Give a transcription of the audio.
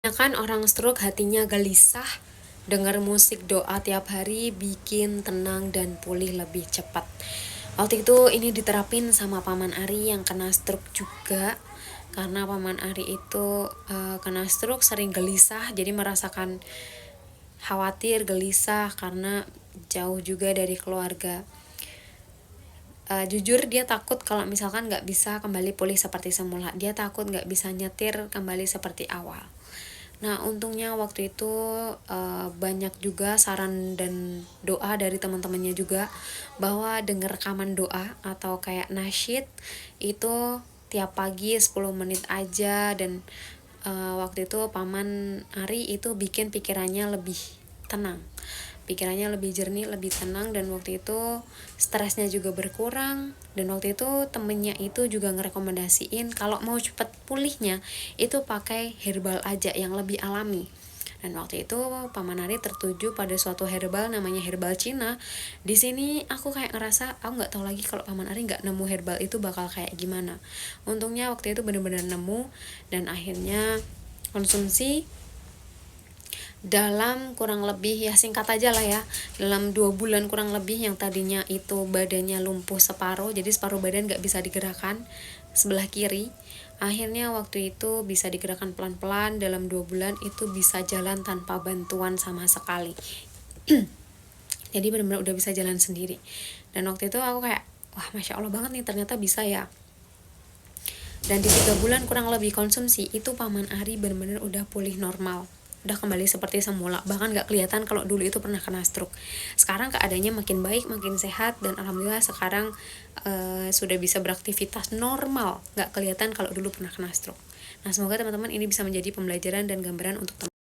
Ya kan orang stroke hatinya gelisah, dengar musik doa tiap hari bikin tenang dan pulih lebih cepat. Waktu itu ini diterapin sama Paman Ari yang kena stroke juga. Karena Paman Ari itu kena stroke sering gelisah, jadi merasakan khawatir, gelisah karena jauh juga dari keluarga. Jujur dia takut kalau misalkan nggak bisa kembali pulih seperti semula. Dia takut nggak bisa nyetir kembali seperti awal. Nah, untungnya waktu itu banyak juga saran dan doa dari teman-temannya juga, bahwa denger rekaman doa atau kayak nasyid itu tiap pagi 10 menit aja. Dan waktu itu Paman Ari itu bikin pikirannya lebih tenang, pikirannya lebih jernih, lebih tenang, dan waktu itu stresnya juga berkurang. Dan waktu itu temennya itu juga ngerekomendasiin kalau mau cepet pulihnya itu pakai herbal aja yang lebih alami. Dan waktu itu Paman Ari tertuju pada suatu herbal namanya herbal Cina. Di sini aku kayak ngerasa aku nggak tahu lagi kalau Paman Ari nggak nemu herbal itu bakal kayak gimana. Untungnya waktu itu benar-benar nemu, dan akhirnya konsumsi dalam kurang lebih, ya singkat aja lah ya, dalam 2 bulan kurang lebih. Yang tadinya itu badannya lumpuh separuh, jadi separuh badan gak bisa digerakkan, sebelah kiri, akhirnya waktu itu bisa digerakkan pelan-pelan. Dalam 2 bulan itu bisa jalan tanpa bantuan sama sekali. Jadi benar-benar udah bisa jalan sendiri. Dan waktu itu aku kayak, wah Masya Allah banget nih, ternyata bisa ya. Dan di 3 bulan kurang lebih konsumsi itu Paman Ari benar-benar udah pulih normal, udah kembali seperti semula, bahkan gak kelihatan kalau dulu itu pernah kena stroke. Sekarang keadaannya makin baik, makin sehat, dan alhamdulillah sekarang sudah bisa beraktivitas normal, gak kelihatan kalau dulu pernah kena stroke. Nah, semoga teman-teman ini bisa menjadi pembelajaran dan gambaran untuk teman-teman.